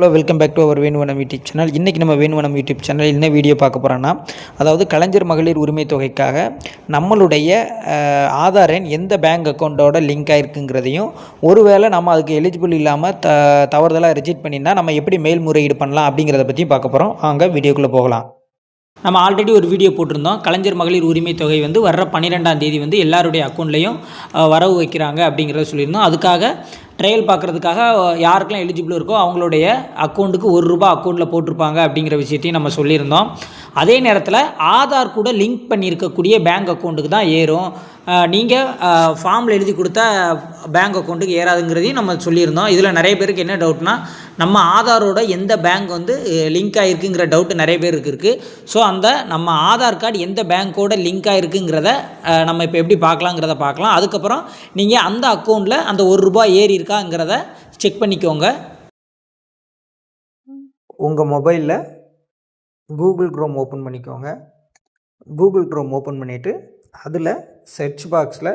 Hello, welcome back to our Venuvanam YouTube channel. இன்றைக்கி நம்ம Venuvanam YouTube channel என்ன வீடியோ பார்க்க போகிறோன்னா, அதாவது கலைஞர் மகளிர் உரிமை தொகைக்காக நம்மளுடைய ஆதார் எண் எந்த பேங்க் அக்கௌண்ட்டோட லிங்க் ஆகிருக்குங்கிறதையும், ஒருவேளை நம்ம அதுக்கு எலிஜிபிள் இல்லாமல் தவறுதலாக ரிஜெக்ட் பண்ணியிருந்தால் நம்ம எப்படி மேல்முறையீடு பண்ணலாம் அப்படிங்கிறத பற்றியும் பார்க்க போகிறோம். வாங்க வீடியோக்குள்ளே போகலாம். நம்ம ஆல்ரெடி ஒரு வீடியோ போட்டிருந்தோம். கலைஞர் மகளிர் உரிமை தொகை வர்ற 12ஆம் தேதி எல்லாருடைய அக்கௌண்ட்லேயும் வரவு வைக்கிறாங்க அப்படிங்கிறத சொல்லியிருந்தோம். அதுக்காக ட்ரையல் பார்க்குறதுக்காக யாருக்கெல்லாம் எலிஜிபிள் இருக்கோ அவங்களுடைய அக்கௌண்ட்டுக்கு ₹1 அக்கௌண்ட்டில் போட்டிருப்பாங்க அப்படிங்கிற விஷயத்தையும் நம்ம சொல்லியிருந்தோம். அதே நேரத்தில் ஆதார் கூட லிங்க் பண்ணியிருக்கக்கூடிய பேங்க் அக்கௌண்ட்டுக்கு தான் ஏறும். நீங்கள் ஃபார்மில் எழுதி கொடுத்தா பேங்க் அக்கௌண்ட்டுக்கு ஏறாதுங்கிறதையும் நம்ம சொல்லியிருந்தோம். இதில் நிறைய பேருக்கு என்ன டவுட்னா, நம்ம ஆதாரோட எந்த பேங்க் லிங்க் ஆகிருக்குங்கிற டவுட்டு நிறைய பேருக்கு இருக்குது. ஸோ அந்த நம்ம ஆதார் கார்டு எந்த பேங்க்கோட லிங்க் ஆகிருக்குங்கிறத நம்ம இப்போ எப்படி பார்க்கலாங்கிறத பார்க்கலாம். அதுக்கப்புறம் நீங்கள் அந்த அக்கௌண்ட்டில் அந்த ₹1 ஏறி இருக்காங்கிறத செக் பண்ணிக்கோங்க. உங்கள் மொபைலில் கூகுள் க்ரோம் ஓப்பன் பண்ணிக்கோங்க. கூகுள் க்ரோம் ஓப்பன் பண்ணிவிட்டு அதில் சர்ச் பாக்ஸில்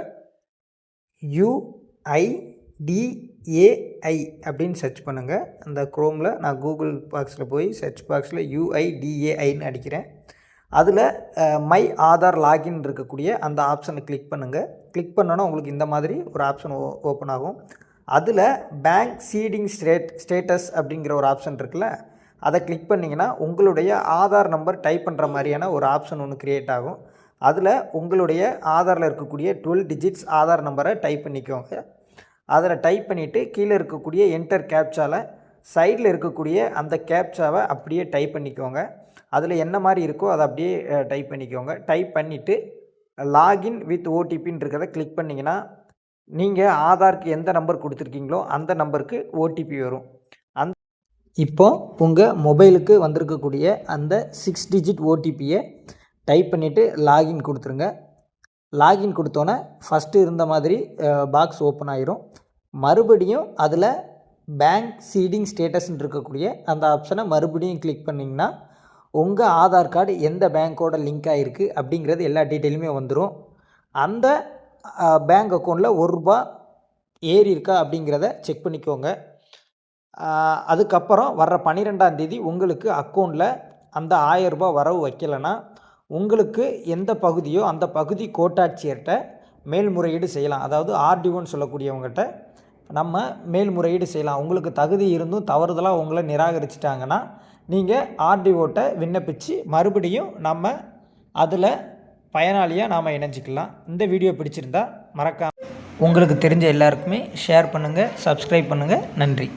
UIDAI அப்படின்னு சர்ச் பண்ணுங்கள். அந்த க்ரோமில் நான் கூகுள் பாக்ஸில் போய் சர்ச் பாக்ஸில் UIDAIன்னு அடிக்கிறேன். அதில் மை ஆதார் லாகின் இருக்கக்கூடிய அந்த ஆப்ஷனை கிளிக் பண்ணுங்கள். கிளிக் பண்ணோன்னா உங்களுக்கு இந்த மாதிரி ஒரு ஆப்ஷன் ஓப்பன் ஆகும். அதில் பேங்க் சீடிங் ஸ்டேட்டஸ் அப்படிங்கிற ஒரு ஆப்ஷன் இருக்குல்ல, அதை கிளிக் பண்ணிங்கன்னா உங்களுடைய ஆதார் நம்பர் டைப் பண்ணுற மாதிரியான ஒரு ஆப்ஷன் ஒன்று க்ரியேட் ஆகும். அதில் உங்களுடைய ஆதாரில் இருக்கக்கூடிய 12 டிஜிட்ஸ் ஆதார் நம்பரை டைப் பண்ணிக்கோங்க. அதில் டைப் பண்ணிவிட்டு கீழே இருக்கக்கூடிய என்டர் கேப்சாவில் சைடில் இருக்கக்கூடிய அந்த கேப்சாவை அப்படியே டைப் பண்ணிக்கோங்க. அதில் என்ன மாதிரி இருக்கோ அதை அப்படியே டைப் பண்ணிக்கோங்க. டைப் பண்ணிவிட்டு லாகின் வித் ஓடிபின்னு இருக்கிறத கிளிக் பண்ணிங்கன்னா நீங்கள் ஆதாருக்கு எந்த நம்பர் கொடுத்துருக்கீங்களோ அந்த நம்பருக்கு ஓடிபி வரும். இப்போ உங்கள் மொபைலுக்கு வந்திருக்கக்கூடிய அந்த 6 டிஜிட் ஓடிபியை டைப் பண்ணிவிட்டு லாகின் கொடுத்துருங்க. லாகின் கொடுத்தோன்னே ஃபஸ்ட்டு இருந்த மாதிரி பாக்ஸ் ஓப்பன் ஆகிரும். மறுபடியும் அதில் பேங்க் சீடிங் ஸ்டேட்டஸ்ன்னு இருக்கக்கூடிய அந்த ஆப்ஷனை மறுபடியும் கிளிக் பண்ணிங்கன்னா உங்கள் ஆதார் கார்டு எந்த பேங்க்கோட லிங்க் ஆகிருக்கு அப்படிங்கிறது எல்லா டீட்டெயிலுமே வந்துடும். அந்த பேங்க் அக்கௌண்ட்டில் ₹1 ஏறி இருக்கா அப்படிங்கிறத செக் பண்ணிக்கோங்க. அதுக்கப்புறம் வர்ற 12ஆம் தேதி உங்களுக்கு அக்கௌண்ட்டில் அந்த ₹1000 வரவு வைக்கலைன்னா உங்களுக்கு எந்த பகுதியோ அந்த பகுதி கோட்டாட்சியர்கிட்ட மேல்முறையீடு செய்யலாம். அதாவது ஆர்டிஓன்னு சொல்லக்கூடியவங்ககிட்ட நம்ம மேல்முறையீடு செய்யலாம். உங்களுக்கு தகுதி இருந்தும் தவறுதலாக உங்களை நிராகரிச்சிட்டாங்கன்னா நீங்கள் ஆர்டிஓட்ட விண்ணப்பித்து மறுபடியும் நம்ம அதில் பயனாளியாக நாம் இணைஞ்சிக்கலாம். இந்த வீடியோ பிடிச்சிருந்தா மறக்காமல் உங்களுக்கு தெரிஞ்ச எல்லாருக்குமே ஷேர் பண்ணுங்கள், சப்ஸ்கிரைப் பண்ணுங்கள். நன்றி.